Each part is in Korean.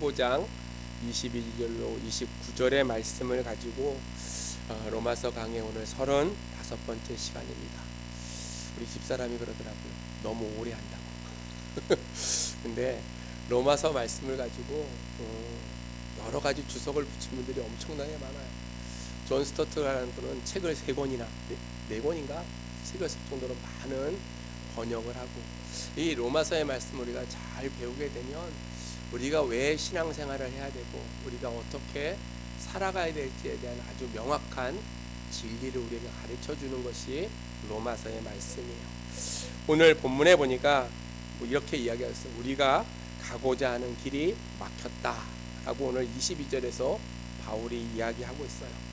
15장 22절로 29절의 말씀을 가지고 로마서 강의 오늘 35번째 시간입니다. 우리 집사람이 그러더라고요. 너무 오래 한다고. 근데 로마서 말씀을 가지고 여러 가지 주석을 붙인 분들이 엄청나게 많아요. 존 스토트라는 분은 책을 3권이나 4권인가 책을 쓸 정도로 많은 번역을 하고, 이 로마서의 말씀을 우리가 잘 배우게 되면 우리가 왜 신앙생활을 해야 되고 우리가 어떻게 살아가야 될지에 대한 아주 명확한 진리를 우리에게 가르쳐 주는 것이 로마서의 말씀이에요. 오늘 본문에 보니까 이렇게 이야기했어요. 우리가 가고자 하는 길이 막혔다 라고 오늘 22절에서 바울이 이야기하고 있어요.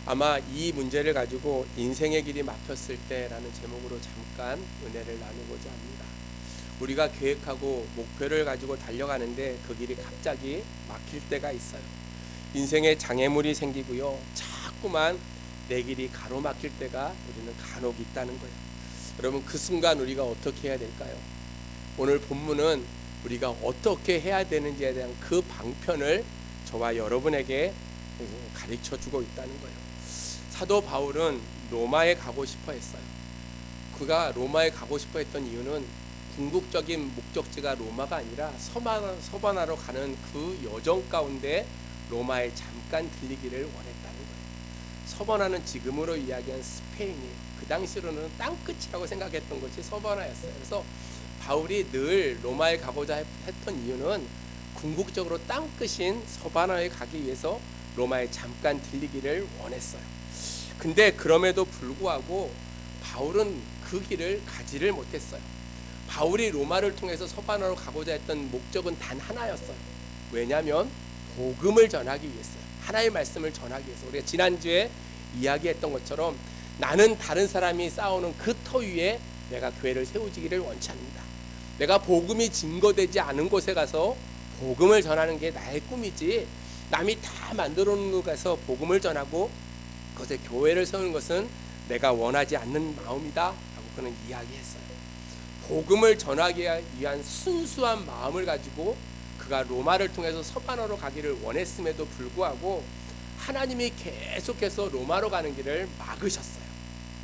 아마 이 문제를 가지고 인생의 길이 막혔을 때라는 제목으로 잠깐 은혜를 나누고자 합니다. 우리가 계획하고 목표를 가지고 달려가는데 그 길이 갑자기 막힐 때가 있어요. 인생에 장애물이 생기고요, 자꾸만 내 길이 가로막힐 때가 우리는 간혹 있다는 거예요. 여러분, 그 순간 우리가 어떻게 해야 될까요? 오늘 본문은 우리가 어떻게 해야 되는지에 대한 그 방편을 저와 여러분에게 가르쳐 주고 있다는 거예요. 사도 바울은 로마에 가고 싶어 했어요. 그가 로마에 가고 싶어 했던 이유는 궁극적인 목적지가 로마가 아니라 서바나로 가는 그 여정 가운데 로마에 잠깐 들리기를 원했다는 거예요. 서바나는 지금으로 이야기한 스페인이에요. 그 당시로는 땅끝이라고 생각했던 것이 서바나였어요. 그래서 바울이 늘 로마에 가고자 했던 이유는 궁극적으로 땅끝인 서바나에 가기 위해서 로마에 잠깐 들리기를 원했어요. 근데 그럼에도 불구하고 바울은 그 길을 가지를 못했어요. 바울이 로마를 통해서 서바나로 가고자 했던 목적은 단 하나였어요. 왜냐하면 복음을 전하기 위해서요. 하나의 말씀을 전하기 위해서. 우리가 지난주에 이야기했던 것처럼 나는 다른 사람이 쌓아오는 그 터 위에 내가 교회를 세우지기를 원치 않는다. 내가 복음이 증거되지 않은 곳에 가서 복음을 전하는 게 나의 꿈이지, 남이 다 만들어 놓은 곳에 가서 복음을 전하고 그것에 교회를 세우는 것은 내가 원하지 않는 마음이다 라고 그는 이야기했어요. 복음을 전하기 위한 순수한 마음을 가지고 그가 로마를 통해서 서바나로 가기를 원했음에도 불구하고 하나님이 계속해서 로마로 가는 길을 막으셨어요.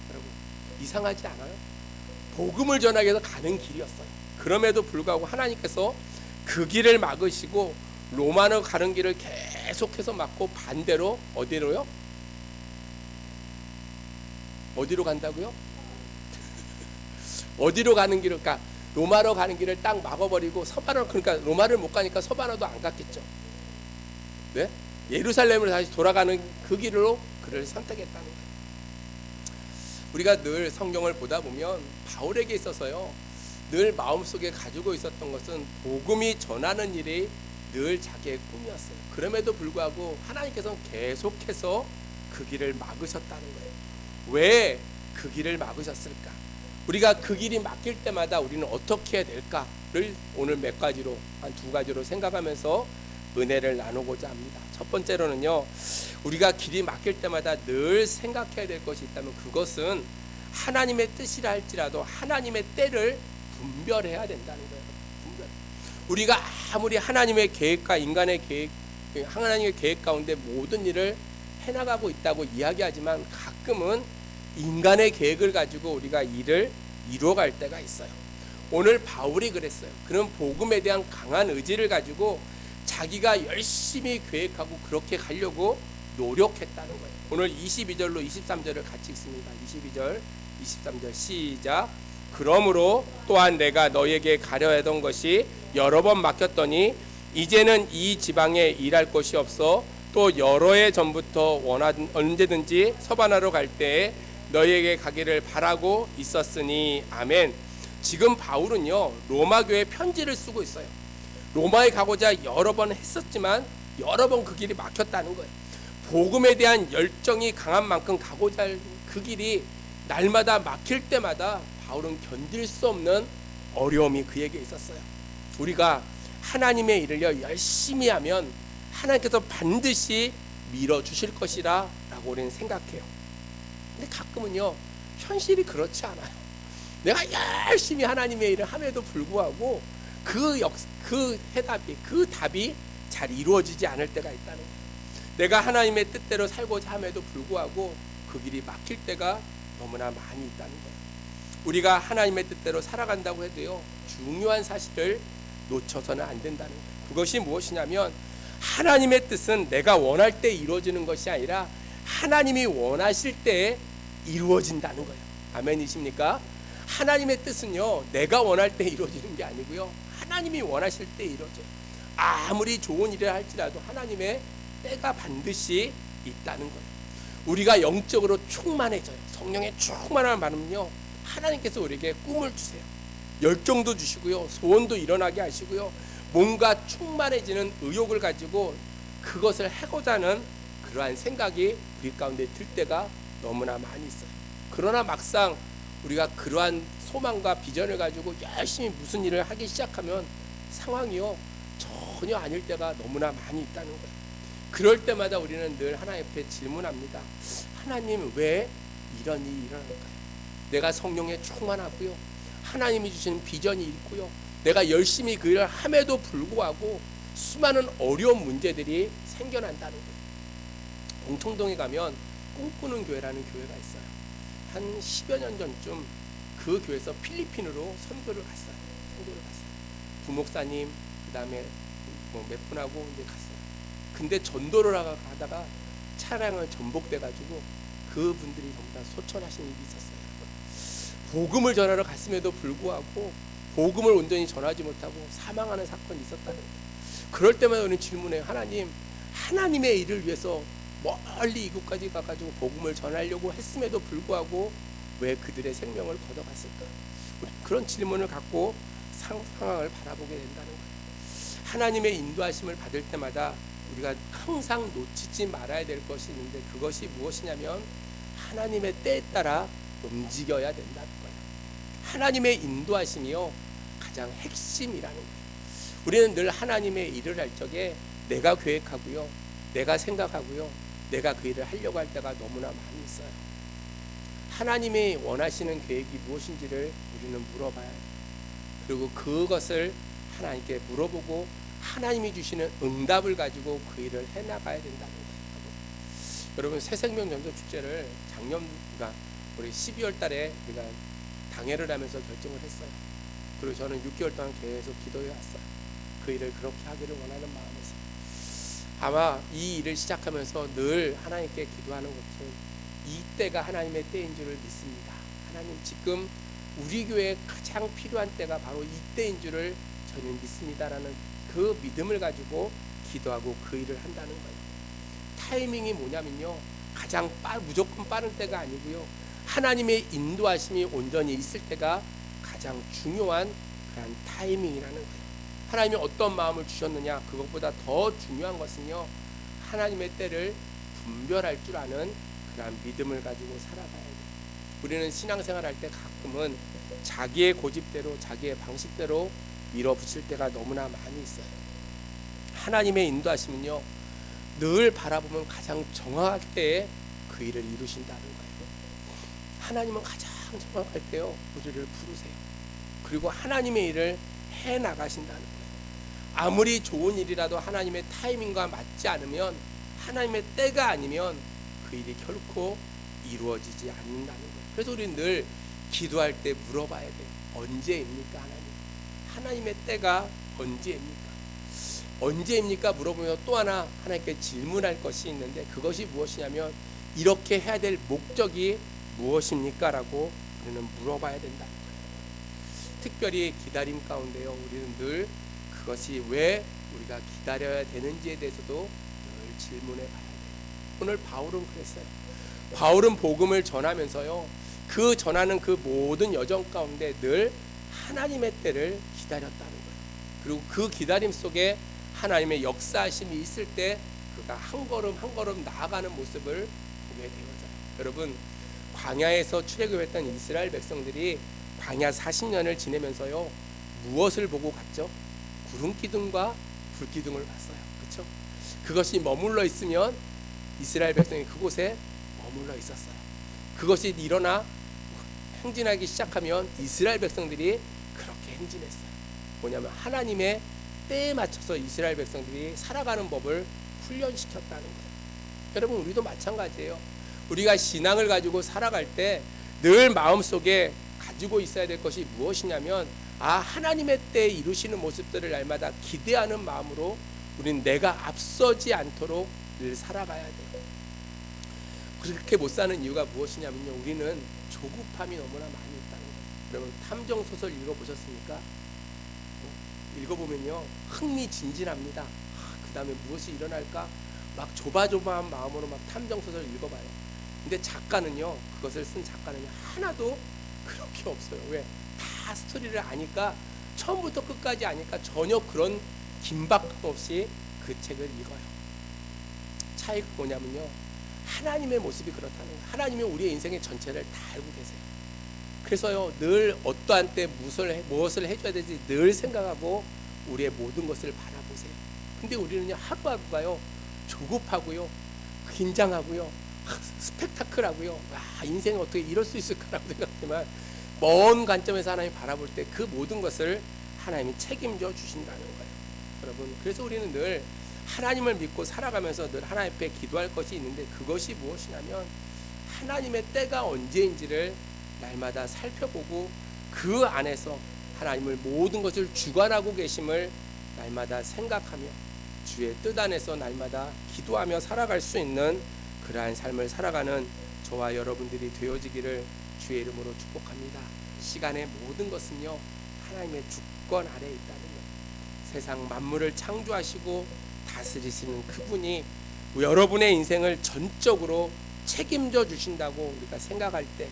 여러분, 이상하지 않아요? 복음을 전하기 위해서 가는 길이었어요. 그럼에도 불구하고 하나님께서 그 길을 막으시고 로마로 가는 길을 계속해서 막고 반대로 어디로요? 어디로 간다고요? 어디로 가는 길을, 그러니까 로마로 가는 길을 딱 막아버리고 서바나, 그러니까 로마를 못 가니까 서바나도 안 갔겠죠. 네? 예루살렘으로 다시 돌아가는 그 길로 그를 선택했다는 거예요. 우리가 늘 성경을 보다 보면 바울에게 있어서요, 늘 마음속에 가지고 있었던 것은 복음이 전하는 일이 늘 자기의 꿈이었어요. 그럼에도 불구하고 하나님께서는 계속해서 그 길을 막으셨다는 거예요. 왜 그 길을 막으셨을까? 우리가 그 길이 막힐 때마다 우리는 어떻게 해야 될까를 오늘 몇 가지로, 한 2가지로 생각하면서 은혜를 나누고자 합니다. 첫 번째로는요, 우리가 길이 막힐 때마다 늘 생각해야 될 것이 있다면 그것은 하나님의 뜻이라 할지라도 하나님의 때를 분별해야 된다는 거예요. 분별. 우리가 아무리 하나님의 계획과 인간의 계획, 하나님의 계획 가운데 모든 일을 해나가고 있다고 이야기하지만 가끔은 인간의 계획을 가지고 우리가 일을 이루어갈 때가 있어요. 오늘 바울이 그랬어요. 그런 복음에 대한 강한 의지를 가지고 자기가 열심히 계획하고 그렇게 가려고 노력했다는 거예요. 오늘 22절로 23절을 같이 읽습니다. 22절, 23절 시작. 그러므로 또한 내가 너에게 가려 하던 것이 여러 번 막혔더니 이제는 이 지방에 일할 곳이 없어 또 여러 해 전부터 언제든지 서바나로 갈 때에 너희에게 가기를 바라고 있었으니 아멘. 지금 바울은요, 로마 교회에 편지를 쓰고 있어요. 로마에 가고자 여러 번 했었지만 여러 번 그 길이 막혔다는 거예요. 복음에 대한 열정이 강한 만큼 가고자 할 그 길이 날마다 막힐 때마다 바울은 견딜 수 없는 어려움이 그에게 있었어요. 우리가 하나님의 일을요, 열심히 하면 하나님께서 반드시 밀어주실 것이라 라고 우리는 생각해요. 근데 가끔은요, 현실이 그렇지 않아요. 내가 열심히 하나님의 일을 함에도 불구하고 그 답이 잘 이루어지지 않을 때가 있다는 거예요. 내가 하나님의 뜻대로 살고자 함에도 불구하고 그 길이 막힐 때가 너무나 많이 있다는 거예요. 우리가 하나님의 뜻대로 살아간다고 해도요, 중요한 사실을 놓쳐서는 안 된다는 거예요. 그것이 무엇이냐면 하나님의 뜻은 내가 원할 때 이루어지는 것이 아니라 하나님이 원하실 때 이루어진다는 거예요. 아멘이십니까? 하나님의 뜻은요, 내가 원할 때 이루어지는 게 아니고요, 하나님이 원하실 때 이루어져요. 아무리 좋은 일을 할지라도 하나님의 때가 반드시 있다는 거예요. 우리가 영적으로 충만해져요. 성령의 충만함을 받으면요, 하나님께서 우리에게 꿈을 주세요. 열정도 주시고요, 소원도 일어나게 하시고요, 뭔가 충만해지는 의욕을 가지고 그것을 하고자 하는 그러한 생각이 우리 가운데 들 때가 너무나 많이 있어요. 그러나 막상 우리가 그러한 소망과 비전을 가지고 열심히 무슨 일을 하기 시작하면 상황이요, 전혀 아닐 때가 너무나 많이 있다는 거예요. 그럴 때마다 우리는 늘 하나님 앞에 질문합니다. 하나님, 왜 이런 일이 일어날까요? 내가 성령에 충만하고요, 하나님이 주시는 비전이 있고요, 내가 열심히 그 일을 함에도 불구하고 수많은 어려운 문제들이 생겨난다는 거예요. 공통동에 가면 꿈꾸는 교회라는 교회가 있어요. 한 10여 년 전쯤 그 교회에서 필리핀으로 선교를 갔어요. 부목사님, 그 다음에 몇 분하고 이제 갔어요. 근데 전도를 하다가 차량을 전복돼가지고 그분들이 전부 다 소천하신 일이 있었어요. 복음을 전하러 갔음에도 불구하고 복음을 온전히 전하지 못하고 사망하는 사건이 있었다는 거예요. 그럴 때마다 우리는 질문해요. 하나님, 하나님의 일을 위해서 멀리 이곳까지 가가지고 복음을 전하려고 했음에도 불구하고 왜 그들의 생명을 걷어갔을까? 그런 질문을 갖고 상황을 바라보게 된다는 거예요. 하나님의 인도하심을 받을 때마다 우리가 항상 놓치지 말아야 될 것이 있는데, 그것이 무엇이냐면 하나님의 때에 따라 움직여야 된다는 거예요. 하나님의 인도하심이요, 가장 핵심이라는 거예요. 우리는 늘 하나님의 일을 할 적에 내가 계획하고요, 내가 생각하고요, 내가 그 일을 하려고 할 때가 너무나 많이 있어요. 하나님이 원하시는 계획이 무엇인지를 우리는 물어봐야 해요. 그리고 그것을 하나님께 물어보고 하나님이 주시는 응답을 가지고 그 일을 해나가야 된다는 거예요. 여러분, 새생명 전도 축제를 작년가 우리 12월 달에 우리가 당회를 하면서 결정을 했어요. 그리고 저는 6개월 동안 계속 기도해 왔어요. 그 일을 그렇게 하기를 원하는 마음에서. 아마 이 일을 시작하면서 늘 하나님께 기도하는 것은 이때가 하나님의 때인 줄을 믿습니다. 하나님, 지금 우리 교회에 가장 필요한 때가 바로 이때인 줄을 저는 믿습니다라는 그 믿음을 가지고 기도하고 그 일을 한다는 거예요. 타이밍이 뭐냐면요, 가장 무조건 빠른 때가 아니고요, 하나님의 인도하심이 온전히 있을 때가 가장 중요한 그런 타이밍이라는 거예요. 하나님이 어떤 마음을 주셨느냐, 그것보다 더 중요한 것은요, 하나님의 때를 분별할 줄 아는 그런 믿음을 가지고 살아가야 돼요. 우리는 신앙생활 할 때 가끔은 자기의 고집대로, 자기의 방식대로 밀어붙일 때가 너무나 많이 있어요. 하나님의 인도하심은요, 늘 바라보면 가장 정확할 때에 그 일을 이루신다는 거예요. 하나님은 가장 정확할 때요, 우리를 부르세요. 그리고 하나님의 일을 해 나가신다는 거예요. 아무리 좋은 일이라도 하나님의 타이밍과 맞지 않으면, 하나님의 때가 아니면 그 일이 결코 이루어지지 않는다는 거예요. 그래서 우리는 늘 기도할 때 물어봐야 돼요. 언제입니까, 하나님? 하나님의 때가 언제입니까? 언제입니까? 물어보면 또 하나 하나님께 질문할 것이 있는데, 그것이 무엇이냐면 이렇게 해야 될 목적이 무엇입니까? 라고 우리는 물어봐야 된다는 거예요. 특별히 기다림 가운데요, 우리는 늘 그것이 왜 우리가 기다려야 되는지에 대해서도 늘 질문해 봐야 돼요. 오늘 바울은 그랬어요. 바울은 복음을 전하면서요, 그 전하는 그 모든 여정 가운데 늘 하나님의 때를 기다렸다는 거예요. 그리고 그 기다림 속에 하나님의 역사하심이 있을 때 그가 한 걸음 한 걸음 나아가는 모습을 보게 되어져요. 여러분, 광야에서 출애굽했던 이스라엘 백성들이 광야 40년을 지내면서요, 무엇을 보고 갔죠? 구름 기둥과 불 기둥을 봤어요. 그렇죠? 그것이 머물러 있으면 이스라엘 백성이 그곳에 머물러 있었어요. 그것이 일어나 행진하기 시작하면 이스라엘 백성들이 그렇게 행진했어요. 뭐냐면 하나님의 때에 맞춰서 이스라엘 백성들이 살아가는 법을 훈련시켰다는 거예요. 여러분, 우리도 마찬가지예요. 우리가 신앙을 가지고 살아갈 때 늘 마음속에 가지고 있어야 될 것이 무엇이냐면, 하나님의 때에 이루시는 모습들을 날마다 기대하는 마음으로 우리는 내가 앞서지 않도록 늘 살아가야 돼요. 그렇게 못 사는 이유가 무엇이냐면요, 우리는 조급함이 너무나 많이 있다는 거예요. 여러분, 탐정 소설 읽어보셨습니까? 읽어보면요, 흥미진진합니다. 그 다음에 무엇이 일어날까? 막 조바조바한 마음으로 막 탐정 소설 읽어봐요. 근데 작가는요, 그것을 쓴 작가는요, 하나도 그렇게 없어요. 왜? 다 스토리를 아니까, 처음부터 끝까지 아니까 전혀 그런 긴박감 없이 그 책을 읽어요. 차이가 뭐냐면요, 하나님의 모습이 그렇다는 거예요. 하나님이 우리의 인생의 전체를 다 알고 계세요. 그래서요, 늘 어떠한 때 무엇을 해줘야 되지 늘 생각하고 우리의 모든 것을 바라보세요. 근데 우리는요, 하루하루가요, 조급하고요, 긴장하고요, 스펙타클하고요, 인생이 어떻게 이럴 수 있을까라고 생각하지만, 먼 관점에서 하나님 바라볼 때 그 모든 것을 하나님이 책임져 주신다는 거예요. 여러분, 그래서 우리는 늘 하나님을 믿고 살아가면서 늘 하나님 앞에 기도할 것이 있는데, 그것이 무엇이냐면 하나님의 때가 언제인지를 날마다 살펴보고 그 안에서 하나님을 모든 것을 주관하고 계심을 날마다 생각하며 주의 뜻 안에서 날마다 기도하며 살아갈 수 있는 그러한 삶을 살아가는 저와 여러분들이 되어지기를 주의 이름으로 축복합니다. 시간의 모든 것은요, 하나님의 주권 아래에 있다는 것. 세상 만물을 창조하시고 다스리시는 그분이 여러분의 인생을 전적으로 책임져 주신다고 우리가 생각할 때,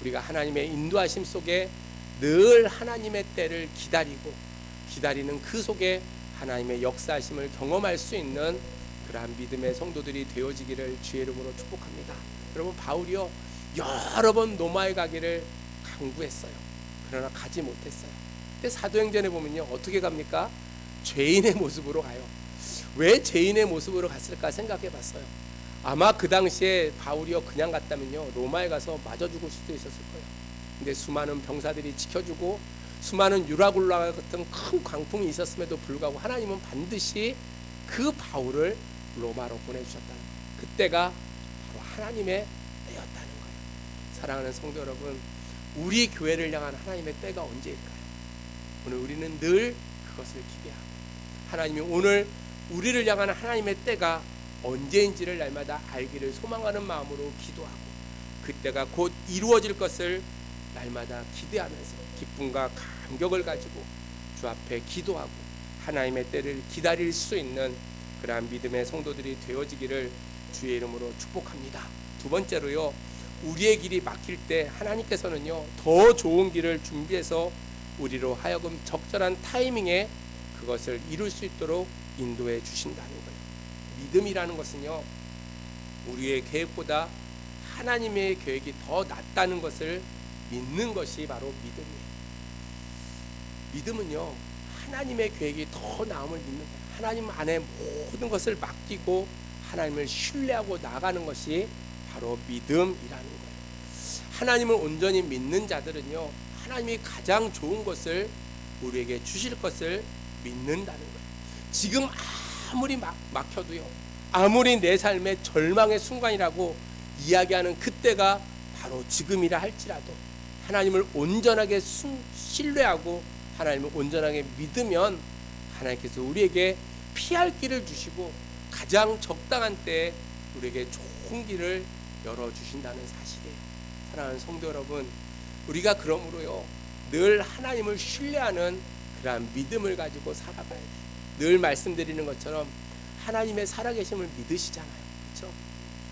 우리가 하나님의 인도하심 속에 늘 하나님의 때를 기다리는 그 속에 하나님의 역사하심을 경험할 수 있는 그러한 믿음의 성도들이 되어지기를 주의 이름으로 축복합니다. 여러분, 바울이요, 여러 번 로마에 가기를 강구했어요. 그러나 가지 못했어요. 근데 사도행전에 보면요, 어떻게 갑니까? 죄인의 모습으로 가요. 왜 죄인의 모습으로 갔을까 생각해 봤어요. 아마 그 당시에 바울이요, 그냥 갔다면요, 로마에 가서 맞아 죽을 수도 있었을 거예요. 근데 수많은 병사들이 지켜주고 수많은 유라굴라 같은 큰 광풍이 있었음에도 불구하고 하나님은 반드시 그 바울을 로마로 보내주셨다는 거예요. 그때가 바로 하나님의 때였다는 거예요. 사랑하는 성도 여러분, 우리 교회를 향한 하나님의 때가 언제일까요? 오늘 우리는 늘 그것을 기대하고, 하나님이 오늘 우리를 향한 하나님의 때가 언제인지를 날마다 알기를 소망하는 마음으로 기도하고, 그때가 곧 이루어질 것을 날마다 기대하면서 기쁨과 감격을 가지고 주 앞에 기도하고 하나님의 때를 기다릴 수 있는 그러한 믿음의 성도들이 되어지기를 주의 이름으로 축복합니다. 두 번째로요, 우리의 길이 막힐 때 하나님께서는요, 더 좋은 길을 준비해서 우리로 하여금 적절한 타이밍에 그것을 이룰 수 있도록 인도해 주신다는 거예요. 믿음이라는 것은요, 우리의 계획보다 하나님의 계획이 더 낫다는 것을 믿는 것이 바로 믿음이에요. 믿음은요, 하나님의 계획이 더 나음을 믿는 거예요. 하나님 안에 모든 것을 맡기고 하나님을 신뢰하고 나가는 것이 바로 믿음이라는 거예요. 하나님을 온전히 믿는 자들은요, 하나님이 가장 좋은 것을 우리에게 주실 것을 믿는다는 거예요. 지금 아무리 막혀도요, 아무리 내 삶의 절망의 순간이라고 이야기하는 그때가 바로 지금이라 할지라도 하나님을 온전하게 신뢰하고 하나님을 온전하게 믿으면 하나님께서 우리에게 피할 길을 주시고 가장 적당한 때에 우리에게 좋은 길을 열어주신다는 사실이에요. 사랑하는 성도 여러분, 우리가 그러므로요, 늘 하나님을 신뢰하는 그러한 믿음을 가지고 살아가야 돼요. 늘 말씀드리는 것처럼 하나님의 살아계심을 믿으시잖아요. 그렇죠?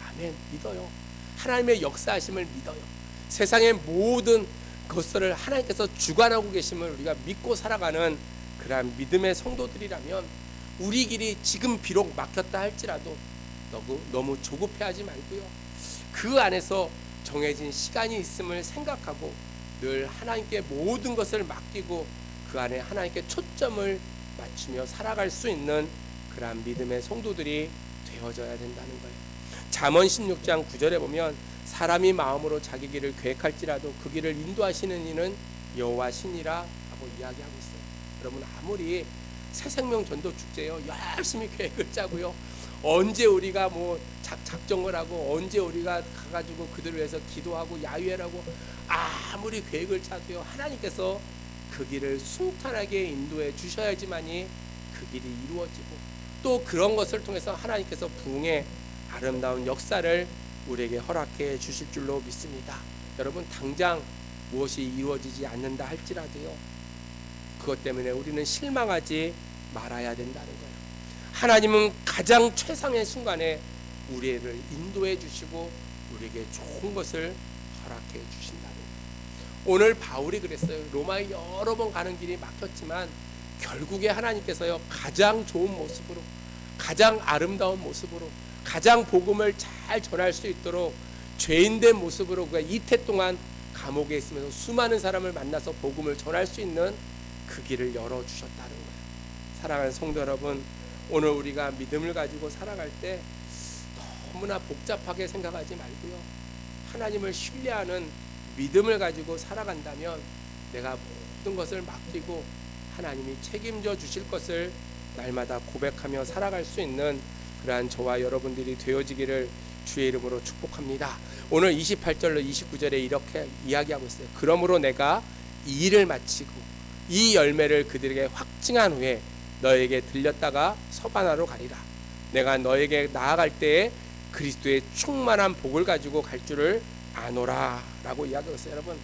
아멘. 믿어요. 하나님의 역사하심을 믿어요. 세상의 모든 것들을 하나님께서 주관하고 계심을 우리가 믿고 살아가는 그러한 믿음의 성도들이라면, 우리 길이 지금 비록 막혔다 할지라도 너무 조급해하지 말고요, 그 안에서 정해진 시간이 있음을 생각하고 늘 하나님께 모든 것을 맡기고 그 안에 하나님께 초점을 맞추며 살아갈 수 있는 그러한 믿음의 성도들이 되어져야 된다는 거예요. 잠언 16장 9절에 보면, 사람이 마음으로 자기 길을 계획할지라도 그 길을 인도하시는 이는 여호와 신이라 하고 이야기하고 있어요. 여러분, 아무리 새생명 전도 축제요. 열심히 계획을 짜고요. 언제 우리가 뭐 작정을 하고 언제 우리가 가가지고 그들을 위해서 기도하고 야유회라고 아무리 계획을 짜도요. 하나님께서 그 길을 순탄하게 인도해 주셔야지만이 그 길이 이루어지고 또 그런 것을 통해서 하나님께서 부흥의 아름다운 역사를 우리에게 허락해 주실 줄로 믿습니다. 여러분 당장 무엇이 이루어지지 않는다 할지라도요. 그것 때문에 우리는 실망하지 말아야 된다는 거예요. 하나님은 가장 최상의 순간에 우리를 인도해 주시고 우리에게 좋은 것을 허락해 주신다는 거예요. 오늘 바울이 그랬어요. 로마에 여러 번 가는 길이 막혔지만 결국에 하나님께서요 가장 좋은 모습으로 가장 아름다운 모습으로 가장 복음을 잘 전할 수 있도록 죄인된 모습으로 그가 이태 동안 감옥에 있으면서 수많은 사람을 만나서 복음을 전할 수 있는 그 길을 열어주셨다는 거예요. 사랑하는 성도 여러분, 오늘 우리가 믿음을 가지고 살아갈 때 너무나 복잡하게 생각하지 말고요. 하나님을 신뢰하는 믿음을 가지고 살아간다면 내가 모든 것을 맡기고 하나님이 책임져 주실 것을 날마다 고백하며 살아갈 수 있는 그러한 저와 여러분들이 되어지기를 주의 이름으로 축복합니다. 오늘 28절로 29절에 이렇게 이야기하고 있어요. 그러므로 내가 이 일을 마치고 이 열매를 그들에게 확증한 후에 너에게 들렸다가 서바나로 가리라. 내가 너에게 나아갈 때에 그리스도의 충만한 복을 가지고 갈 줄을 아노라 라고 이야기하고 있어요. 여러분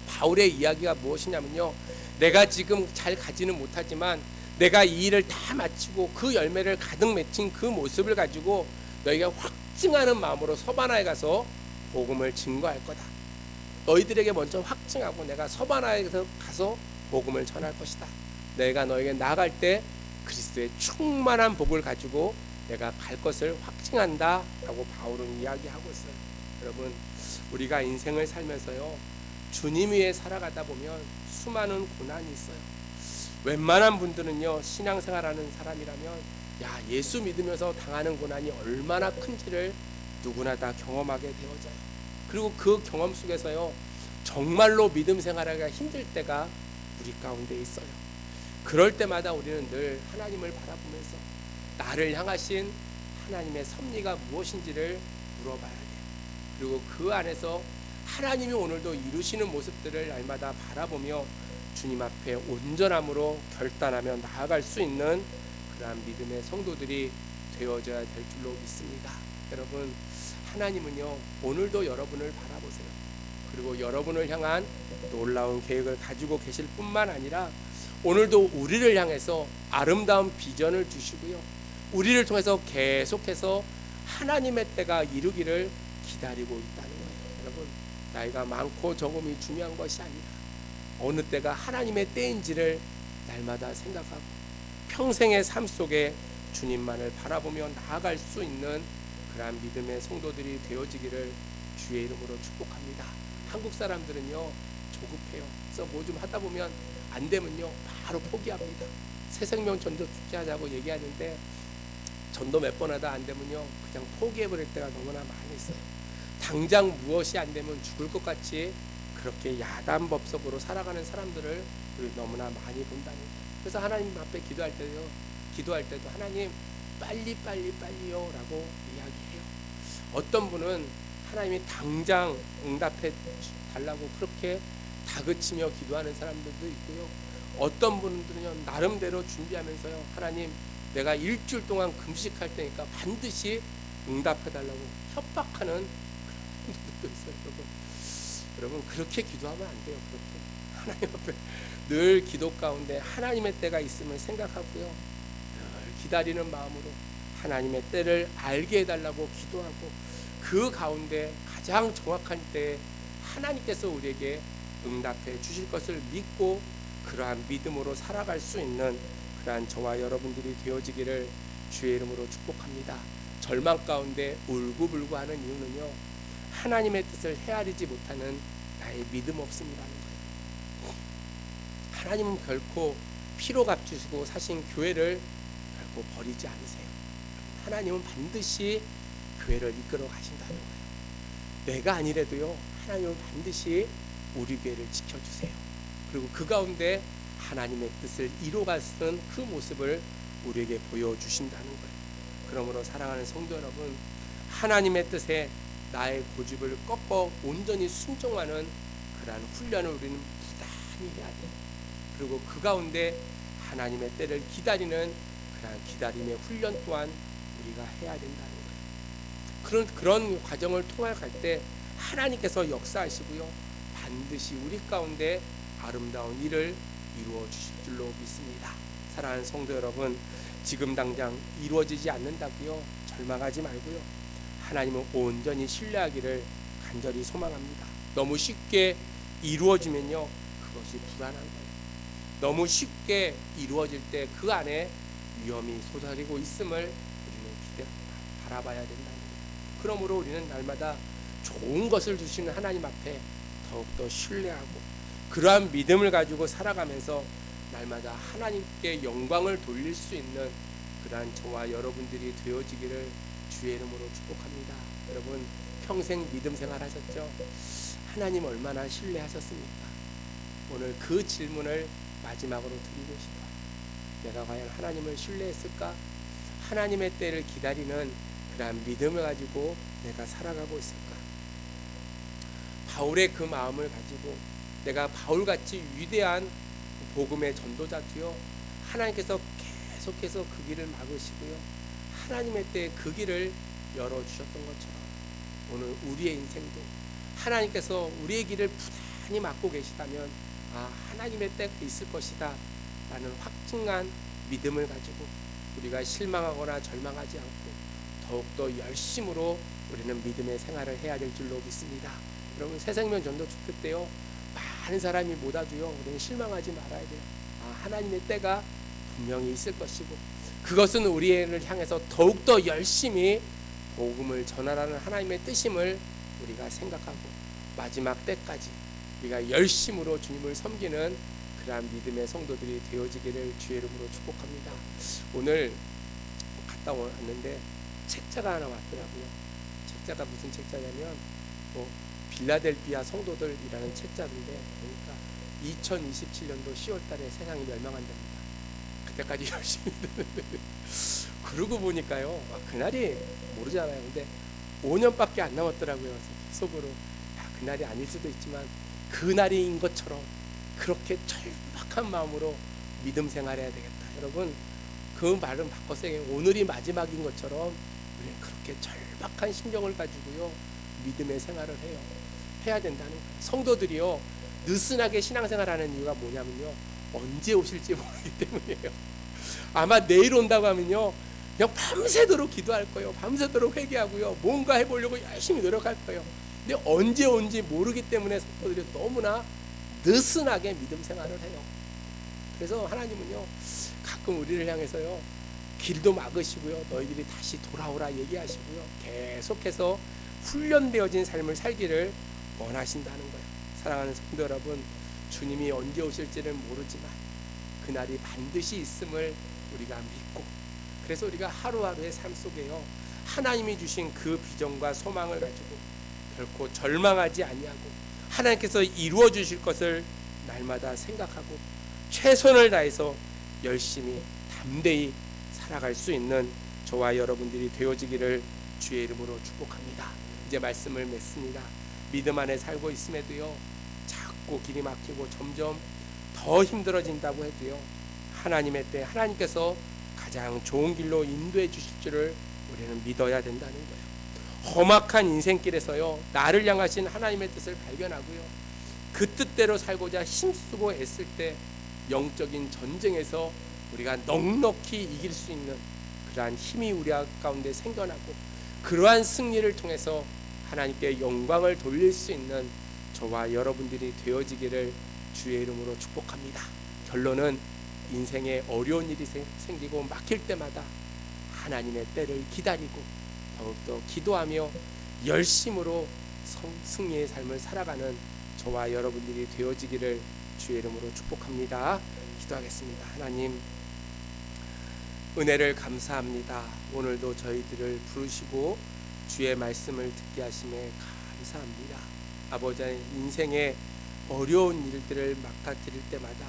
바울의 이야기가 무엇이냐면요, 내가 지금 잘 가지는 못하지만 내가 이 일을 다 마치고 그 열매를 가득 맺힌 그 모습을 가지고 너희가 확증하는 마음으로 서바나에 가서 복음을 증거할 거다. 너희들에게 먼저 확증하고 내가 서바나에 가서 복음을 전할 것이다. 내가 너에게 나아갈 때 그리스도의 충만한 복을 가지고 내가 갈 것을 확증한다 라고 바울은 이야기하고 있어요. 여러분 우리가 인생을 살면서요 주님 위에 살아가다 보면 수많은 고난이 있어요. 웬만한 분들은요 신앙생활하는 사람이라면 야 예수 믿으면서 당하는 고난이 얼마나 큰지를 누구나 다 경험하게 되어져요. 그리고 그 경험 속에서요 정말로 믿음 생활하기가 힘들 때가 우리 가운데 있어요. 그럴 때마다 우리는 늘 하나님을 바라보면서 나를 향하신 하나님의 섭리가 무엇인지를 물어봐야 돼요. 그리고 그 안에서 하나님이 오늘도 이루시는 모습들을 날마다 바라보며 주님 앞에 온전함으로 결단하며 나아갈 수 있는 그러한 믿음의 성도들이 되어져야 될 줄로 믿습니다. 여러분 하나님은요 오늘도 여러분을 바라보세요. 그리고 여러분을 향한 놀라운 계획을 가지고 계실 뿐만 아니라 오늘도 우리를 향해서 아름다운 비전을 주시고요 우리를 통해서 계속해서 하나님의 때가 이루기를 기다리고 있다는 거예요. 여러분 나이가 많고 적음이 중요한 것이 아니라 어느 때가 하나님의 때인지를 날마다 생각하고 평생의 삶 속에 주님만을 바라보며 나아갈 수 있는 그러한 믿음의 성도들이 되어지기를 주의 이름으로 축복합니다. 한국 사람들은요 조급해요. 그래서 뭐 좀 하다 보면 안 되면요 바로 포기합니다. 새생명 전도 축제 하자고 얘기하는데 전도 몇 번 하다 안 되면요 그냥 포기해버릴 때가 너무나 많이 있어요. 당장 무엇이 안 되면 죽을 것 같이 그렇게 야단법석으로 살아가는 사람들을 우리 너무나 많이 본다는 거예요. 그래서 하나님 앞에 기도할 때도 하나님 빨리요 라고 이야기해요. 어떤 분은 하나님이 당장 응답해 달라고 그렇게 다그치며 기도하는 사람들도 있고요. 어떤 분들은요 나름대로 준비하면서요 하나님 내가 일주일 동안 금식할 테니까 반드시 응답해 달라고 협박하는 그런 분들도 있어요. 여러분 그렇게 기도하면 안 돼요. 그렇게 하나님 앞에 늘 기도 가운데 하나님의 때가 있음을 생각하고요 늘 기다리는 마음으로 하나님의 때를 알게 해달라고 기도하고 그 가운데 가장 정확한 때에 하나님께서 우리에게 응답해 주실 것을 믿고 그러한 믿음으로 살아갈 수 있는 그러한 저와 여러분들이 되어지기를 주의 이름으로 축복합니다. 절망 가운데 울고불고 하는 이유는요 하나님의 뜻을 헤아리지 못하는 나의 믿음 없음이라는 거예요. 하나님은 결코 피로 값주시고 사신 교회를 결코 버리지 않으세요. 하나님은 반드시 교회를 이끌어 가신다는 거예요. 내가 아니래도요 하나님은 반드시 우리 교회를 지켜주세요. 그리고 그 가운데 하나님의 뜻을 이루어가는 그 모습을 우리에게 보여주신다는 거예요. 그러므로 사랑하는 성도 여러분, 하나님의 뜻에 나의 고집을 꺾어 온전히 순종하는 그러한 훈련을 우리는 부단히 해야 돼요. 그리고 그 가운데 하나님의 때를 기다리는 그러한 기다림의 훈련 또한 우리가 해야 된다는 거예요. 그런 과정을 통해갈 때 하나님께서 역사하시고요, 반드시 우리 가운데 아름다운 일을 이루어 주실 줄로 믿습니다. 사랑하는 성도 여러분, 지금 당장 이루어지지 않는다고요 절망하지 말고요, 하나님은 온전히 신뢰하기를 간절히 소망합니다. 너무 쉽게 이루어지면요 그것이 불안한 거예요. 너무 쉽게 이루어질 때 그 안에 위험이 쏟아지고 있음을 우리는 바라봐야 된다는 거예요. 그러므로 우리는 날마다 좋은 것을 주시는 하나님 앞에 더욱더 신뢰하고 그러한 믿음을 가지고 살아가면서 날마다 하나님께 영광을 돌릴 수 있는 그러한 저와 여러분들이 되어지기를 주의 이름으로 축복합니다. 여러분, 평생 믿음 생활 하셨죠? 하나님 얼마나 신뢰하셨습니까? 오늘 그 질문을 마지막으로 드리고 싶어요. 내가 과연 하나님을 신뢰했을까? 하나님의 때를 기다리는 그러한 믿음을 가지고 내가 살아가고 있을까? 바울의 그 마음을 가지고 내가 바울같이 위대한 복음의 전도자도요, 하나님께서 계속해서 그 길을 막으시고요, 하나님의 때에 그 길을 열어주셨던 것처럼 오늘 우리의 인생도 하나님께서 우리의 길을 부단히 막고 계시다면 하나님의 때가 있을 것이다 라는 확증한 믿음을 가지고 우리가 실망하거나 절망하지 않고 더욱더 열심으로 우리는 믿음의 생활을 해야 될 줄로 믿습니다. 여러분, 새생명 전도 축제 때요 많은 사람이 못 와도요 우리는 실망하지 말아야 돼요. 하나님의 때가 분명히 있을 것이고 그것은 우리를 향해서 더욱더 열심히 복음을 전하라는 하나님의 뜻임을 우리가 생각하고 마지막 때까지 우리가 열심으로 주님을 섬기는 그러한 믿음의 성도들이 되어지기를 주의 이름으로 축복합니다. 오늘 갔다 왔는데 책자가 하나 왔더라고요. 책자가 무슨 책자냐면 빌라델비아 성도들이라는 책자인데 보니까 2027년도 10월달에 세상이 멸망한답니다. 그때까지 열심히 듣는데 그러고 보니까요 그날이 모르잖아요. 근데 5년밖에 안 남았더라고요. 속으로 그날이 아닐 수도 있지만 그날인 것처럼 그렇게 절박한 마음으로 믿음 생활해야 되겠다. 여러분, 그 말은 바꿔서 오늘이 마지막인 것처럼 우리는 그렇게 절박한 심정을 가지고요 믿음의 생활을 해야 된다는 거예요. 성도들이요 느슨하게 신앙생활하는 이유가 뭐냐면요 언제 오실지 모르기 때문이에요. 아마 내일 온다고 하면요 그냥 밤새도록 기도할 거예요. 밤새도록 회개하고요 뭔가 해보려고 열심히 노력할 거예요. 근데 언제 온지 모르기 때문에 성도들이 너무나 느슨하게 믿음 생활을 해요. 그래서 하나님은요 가끔 우리를 향해서요 길도 막으시고요 너희들이 다시 돌아오라 얘기하시고요 계속해서 훈련되어진 삶을 살기를 원하신다는 거예요. 사랑하는 성도 여러분, 주님이 언제 오실지는 모르지만 그날이 반드시 있음을 우리가 믿고 그래서 우리가 하루하루의 삶 속에요 하나님이 주신 그 비전과 소망을 가지고 결코 절망하지 아니하고 하나님께서 이루어 주실 것을 날마다 생각하고 최선을 다해서 열심히 담대히 살아갈 수 있는 저와 여러분들이 되어지기를 주의 이름으로 축복합니다. 이제 말씀을 맺습니다. 믿음 안에 살고 있음에도요 자꾸 길이 막히고 점점 더 힘들어진다고 해도요 하나님의 때 하나님께서 가장 좋은 길로 인도해 주실 줄을 우리는 믿어야 된다는 거예요. 험악한 인생길에서요 나를 향하신 하나님의 뜻을 발견하고요 그 뜻대로 살고자 힘쓰고 애쓸 때 영적인 전쟁에서 우리가 넉넉히 이길 수 있는 그러한 힘이 우리 가운데 생겨나고 그러한 승리를 통해서 하나님께 영광을 돌릴 수 있는 저와 여러분들이 되어지기를 주의 이름으로 축복합니다. 결론은 인생에 어려운 일이 생기고 막힐 때마다 하나님의 때를 기다리고 더욱더 기도하며 열심으로 승리의 삶을 살아가는 저와 여러분들이 되어지기를 주의 이름으로 축복합니다. 기도하겠습니다. 하나님, 은혜를 감사합니다. 오늘도 저희들을 부르시고 주의 말씀을 듣게 하심에 감사합니다. 아버지, 인생의 어려운 일들을 맡아드릴 때마다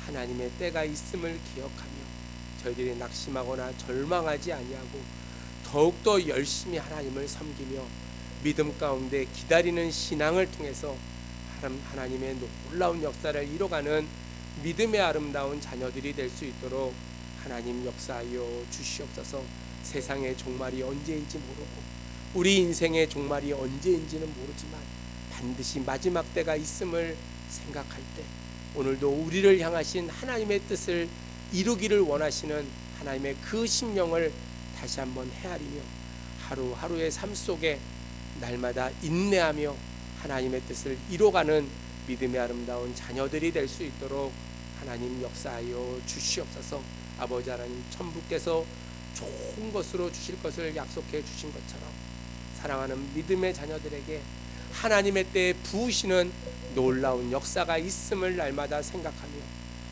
하나님의 때가 있음을 기억하며 저희들이 낙심하거나 절망하지 아니하고 더욱더 열심히 하나님을 섬기며 믿음 가운데 기다리는 신앙을 통해서 하나님의 놀라운 역사를 이뤄가는 믿음의 아름다운 자녀들이 될 수 있도록 하나님 역사하여 주시옵소서. 세상의 종말이 언제인지 모르고 우리 인생의 종말이 언제인지는 모르지만 반드시 마지막 때가 있음을 생각할 때 오늘도 우리를 향하신 하나님의 뜻을 이루기를 원하시는 하나님의 그 심령을 다시 한번 헤아리며 하루하루의 삶 속에 날마다 인내하며 하나님의 뜻을 이뤄가는 믿음의 아름다운 자녀들이 될 수 있도록 하나님 역사하여 주시옵소서. 아버지 하나님, 천부께서 좋은 것으로 주실 것을 약속해 주신 것처럼 사랑하는 믿음의 자녀들에게 하나님의 때에 부으시는 놀라운 역사가 있음을 날마다 생각하며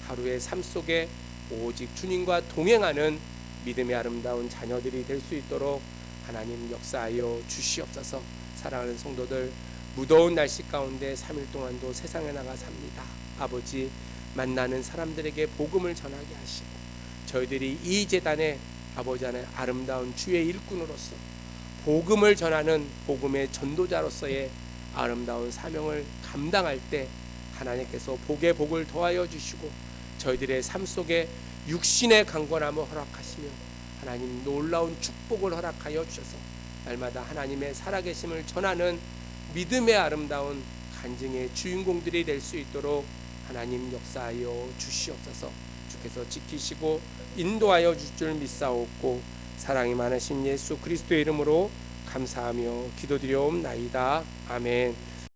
하루의 삶 속에 오직 주님과 동행하는 믿음의 아름다운 자녀들이 될 수 있도록 하나님 역사하여 주시옵소서. 사랑하는 성도들, 무더운 날씨 가운데 3일 동안도 세상에 나가 삽니다. 아버지, 만나는 사람들에게 복음을 전하게 하시고 저희들이 이 재단에 아버지 하나님 아름다운 주의 일꾼으로서 복음을 전하는 복음의 전도자로서의 아름다운 사명을 감당할 때 하나님께서 복의 복을 더하여 주시고 저희들의 삶 속에 육신의 강건함을 허락하시며 하나님 놀라운 축복을 허락하여 주셔서 날마다 하나님의 살아계심을 전하는 믿음의 아름다운 간증의 주인공들이 될 수 있도록 하나님 역사하여 주시옵소서. 주께서 지키시고 인도하여 줄 줄 믿사옵고 사랑이 많으신 예수 그리스도의 이름으로 감사하며 기도드려옵나이다. 아멘.